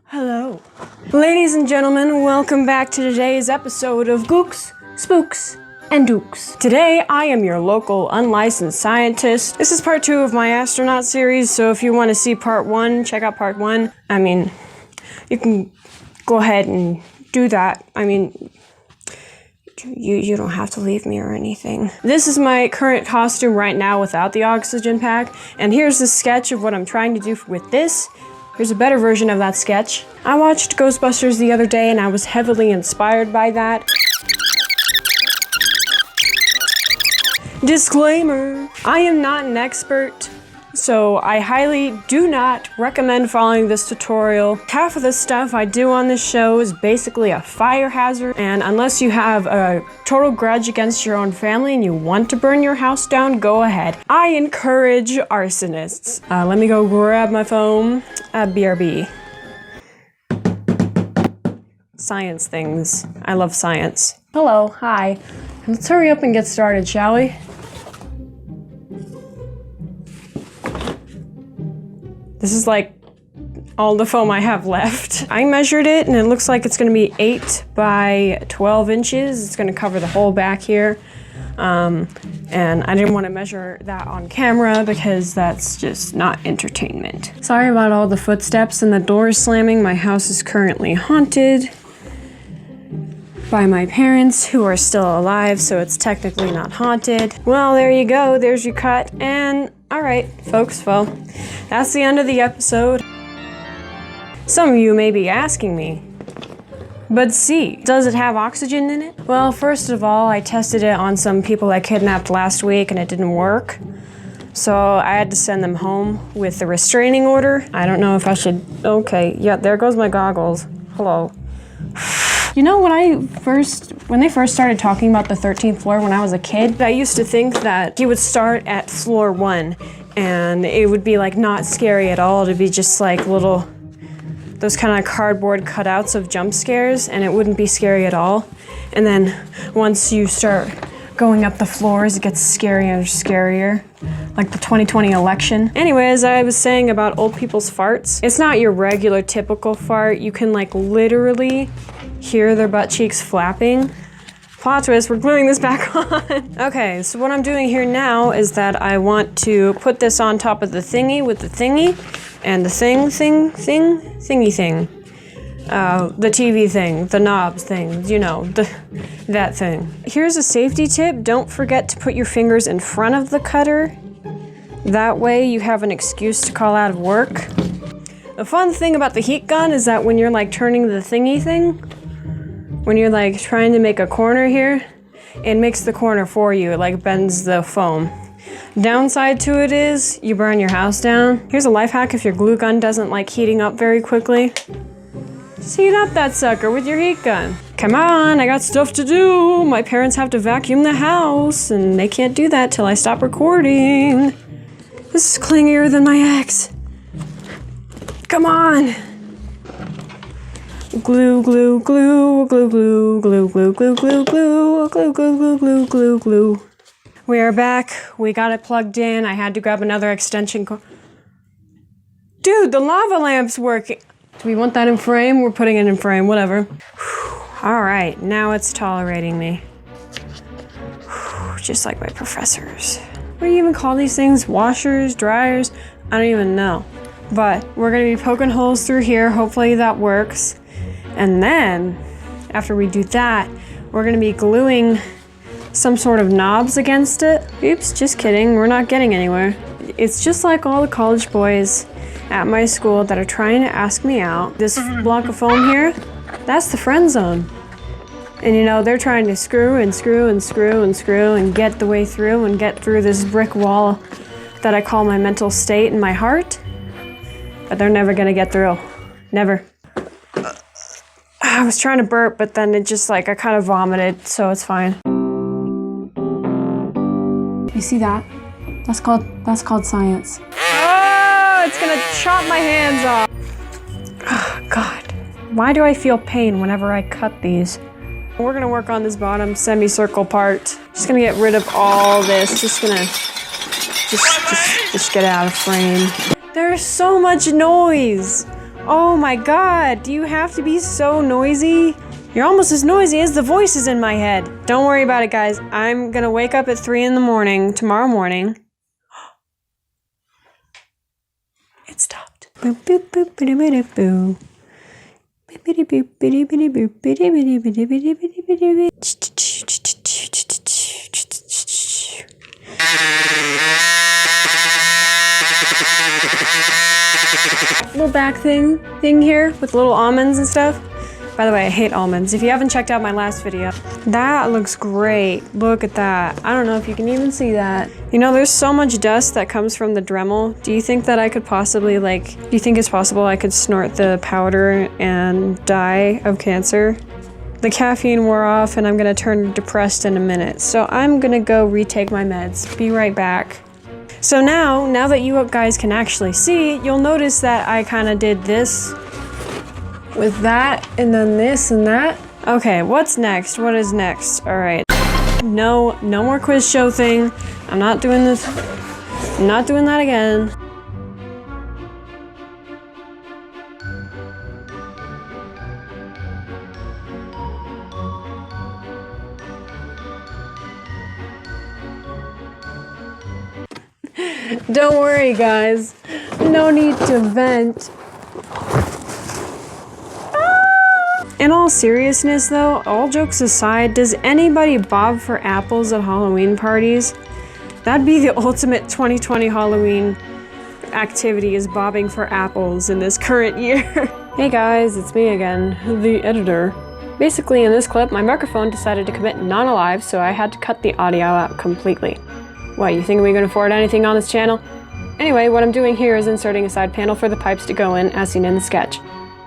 Hello. Ladies and gentlemen, welcome back to today's episode of Gooks, Spooks, and Dukes. Today, I am your local unlicensed scientist. This is part 2 of my astronaut series, so if you want to see part 1, check out part 1. I mean, you can go ahead and do that. I mean, you don't have to leave me or anything. This is my current costume right now without the oxygen pack, and here's the sketch of what I'm trying to do with this. Here's a better version of that sketch. I watched Ghostbusters the other day and I was heavily inspired by that. Disclaimer, I am not an expert, so I highly do not recommend following this tutorial. Half of the stuff I do on this show is basically a fire hazard, and unless you have a total grudge against your own family and you want to burn your house down, go ahead. I encourage arsonists. Let me go grab my phone. BRB. Science things. I love science. Hello, hi. Let's hurry up and get started, shall we? This is like all the foam I have left. I measured it and it looks like it's gonna be 8 by 12 inches. It's gonna cover the whole back here. And I didn't want to measure that on camera because that's just not entertainment. Sorry about all the footsteps and the doors slamming. My house is currently haunted by my parents who are still alive, so it's technically not haunted. Well, there you go. There's your cut. And all right, folks, well, that's the end of the episode. Some of you may be asking me, but see, does it have oxygen in it? Well, first of all, I tested it on some people I kidnapped last week and it didn't work. So I had to send them home with the restraining order. I don't know if I should, okay, yeah, there goes my goggles. Hello. You know, when they first started talking about the 13th floor when I was a kid, I used to think that he would start at floor 1 and it would be like not scary at all. It'd be just like little, those kind of cardboard cutouts of jump scares, and it wouldn't be scary at all. And then once you start going up the floors, it gets scarier and scarier, like the 2020 election. Anyways, I was saying about old people's farts. It's not your regular typical fart. You can like literally hear their butt cheeks flapping. Plot twist, we're gluing this back on. Okay, so what I'm doing here now is that I want to put this on top of the thingy with the thingy, and the thingy thing. The TV thing, the knobs thing, you know, that thing. Here's a safety tip. Don't forget to put your fingers in front of the cutter. That way you have an excuse to call out of work. The fun thing about the heat gun is that when you're like turning the thingy thing, when you're like trying to make a corner here, it makes the corner for you. It like bends the foam. Downside to it is you burn your house down. Here's a life hack if your glue gun doesn't like heating up very quickly. Just heat up that sucker with your heat gun. Come on, I got stuff to do. My parents have to vacuum the house and they can't do that till I stop recording. This is clingier than my ex. Come on. Glue, glue, glue, glue, glue, glue, glue, glue, glue, glue, glue, glue, glue, glue, glue, glue. We are back. We got it plugged in. I had to grab another extension cord. Dude, the lava lamp's working. Do we want that in frame? We're putting it in frame, whatever. All right, now it's tolerating me. Just like my professors. What do you even call these things? Washers, dryers? I don't even know. But we're gonna be poking holes through here. Hopefully that works. And then, after we do that, we're gonna be gluing some sort of knobs against it. Oops, just kidding, we're not getting anywhere. It's just like all the college boys at my school that are trying to ask me out. This block of foam here, that's the friend zone. And you know, they're trying to screw and screw and screw and screw and get the way through and get through this brick wall that I call my mental state and my heart. But they're never gonna get through, never. I was trying to burp, but then it just like, I kind of vomited, so it's fine. You see that? That's called science. Oh, it's gonna chop my hands off. Oh, God. Why do I feel pain whenever I cut these? We're gonna work on this bottom semicircle part. Just gonna get rid of all this. Just gonna just get out of frame. There's so much noise. Oh my god, do you have to be so noisy? You're almost as noisy as the voices in my head. Don't worry about it, guys. I'm gonna wake up at 3 in the morning tomorrow morning. It stopped. Boop boop boop boop boop boop. Little back thing here with little almonds and stuff. By the way, I hate almonds. If you haven't checked out my last video, that looks great. Look at that. I don't know if you can even see that. You know, there's so much dust that comes from the Dremel. Do you think that I could possibly, do you think it's possible I could snort the powder and die of cancer? The caffeine wore off and I'm gonna turn depressed in a minute. So I'm gonna go retake my meds. Be right back. So now that you guys can actually see, you'll notice that I kind of did this with that, and then this and that. Okay, what's next? What is next? All right. No more quiz show thing. I'm not doing this. I'm not doing that again. Don't worry, guys. No need to vent. In all seriousness though, all jokes aside, does anybody bob for apples at Halloween parties? That'd be the ultimate 2020 Halloween activity, is bobbing for apples in this current year. Hey guys, it's me again, the editor. Basically in this clip, my microphone decided to commit non-alive, so I had to cut the audio out completely. What, you think we can afford anything on this channel? Anyway, what I'm doing here is inserting a side panel for the pipes to go in, as seen in the sketch.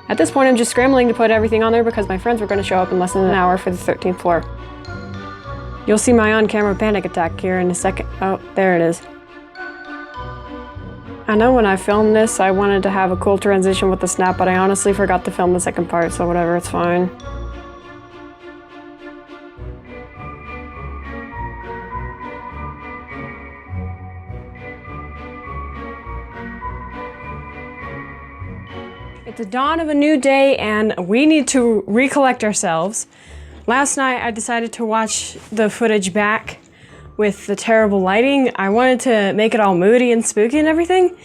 At this point, I'm just scrambling to put everything on there because my friends were going to show up in less than an hour for the 13th floor. You'll see my on-camera panic attack here in a second. Oh, there it is. I know when I filmed this, I wanted to have a cool transition with the snap, but I honestly forgot to film the second part, so whatever, it's fine. It's the dawn of a new day and we need to recollect ourselves. Last night I decided to watch the footage back with the terrible lighting. I wanted to make it all moody and spooky and everything.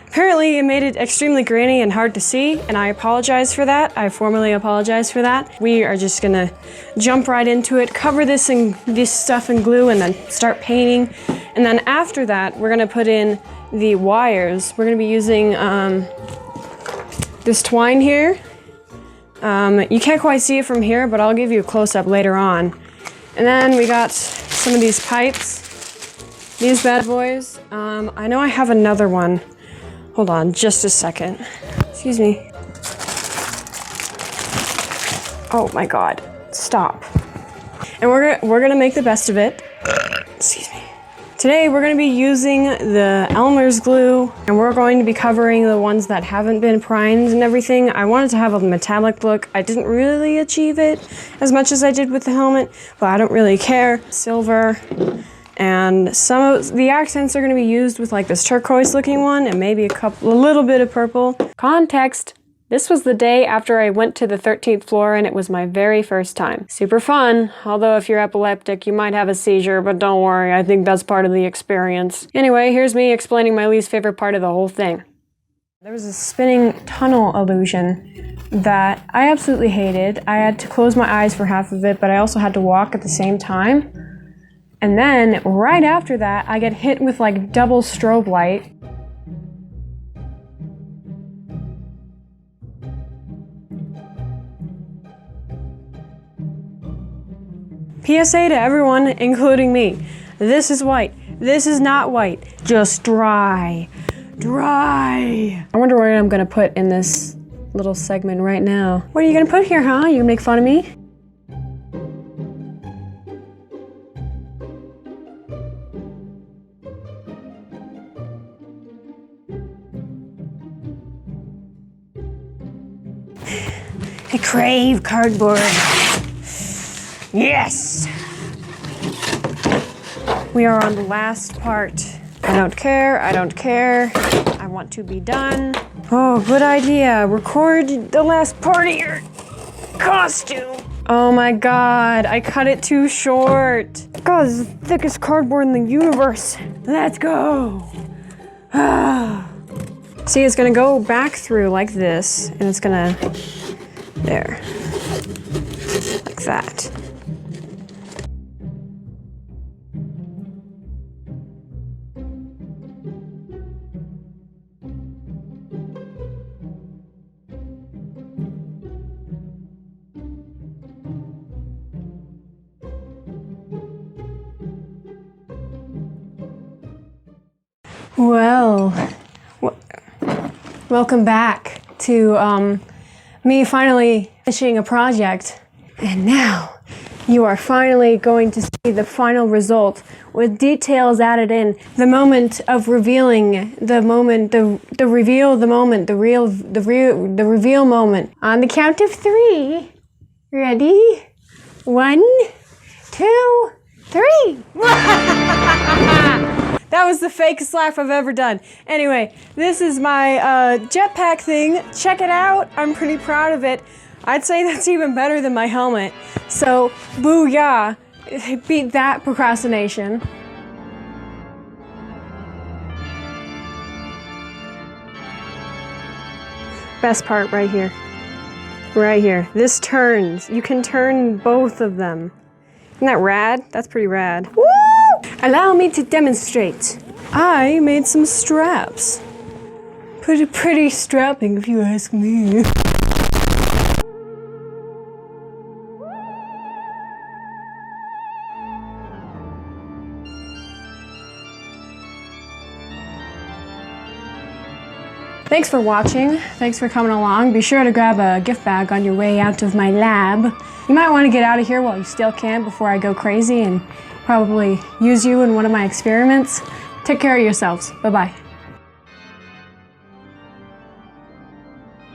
Apparently it made it extremely grainy and hard to see, and I apologize for that. I formally apologize for that. We are just gonna jump right into it, cover this stuff in glue, and then start painting. And then after that, we're gonna put in the wires. We're gonna be using this twine here. You can't quite see it from here, but I'll give you a close-up later on. And then we got some of these pipes, these bad boys. I know I have another one. Hold on just a second. Excuse me. Oh my God, stop. And we're gonna make the best of it. Excuse me. Today we're going to be using the Elmer's glue, and we're going to be covering the ones that haven't been primed and everything. I wanted to have a metallic look. I didn't really achieve it as much as I did with the helmet, but I don't really care. Silver, and some of the accents are going to be used with like this turquoise looking one and maybe a little bit of purple. Context. This was the day after I went to the 13th floor and it was my very first time. Super fun, although if you're epileptic you might have a seizure, but don't worry, I think that's part of the experience. Anyway, here's me explaining my least favorite part of the whole thing. There was a spinning tunnel illusion that I absolutely hated. I had to close my eyes for half of it, but I also had to walk at the same time. And then right after that, I get hit with like double strobe light. PSA to everyone, including me. This is white. This is not white. Just dry. Dry. I wonder what I'm gonna put in this little segment right now. What are you gonna put here, huh? You gonna make fun of me? I crave cardboard. Yes! We are on the last part. I don't care, I don't care. I want to be done. Oh, good idea. Record the last part of your costume. Oh my god, I cut it too short. God, this is the thickest cardboard in the universe. Let's go. See, it's gonna go back through like this, and it's gonna, there, like that. Well, welcome back to me finally finishing a project. And now you are finally going to see the final result with details added in. The moment of revealing, the moment, the reveal, the moment, the reveal moment. On the count of 3. Ready? 1, 2, 3. That was the fakest laugh I've ever done. Anyway, this is my jetpack thing. Check it out. I'm pretty proud of it. I'd say that's even better than my helmet. So, booyah. Beat that procrastination. Best part right here. Right here. This turns. You can turn both of them. Isn't that rad? That's pretty rad. Woo! Allow me to demonstrate. I made some straps. Pretty strapping if you ask me. Thanks for watching. Thanks for coming along. Be sure to grab a gift bag on your way out of my lab. You might want to get out of here while you still can before I go crazy and probably use you in one of my experiments. Take care of yourselves. Bye-bye.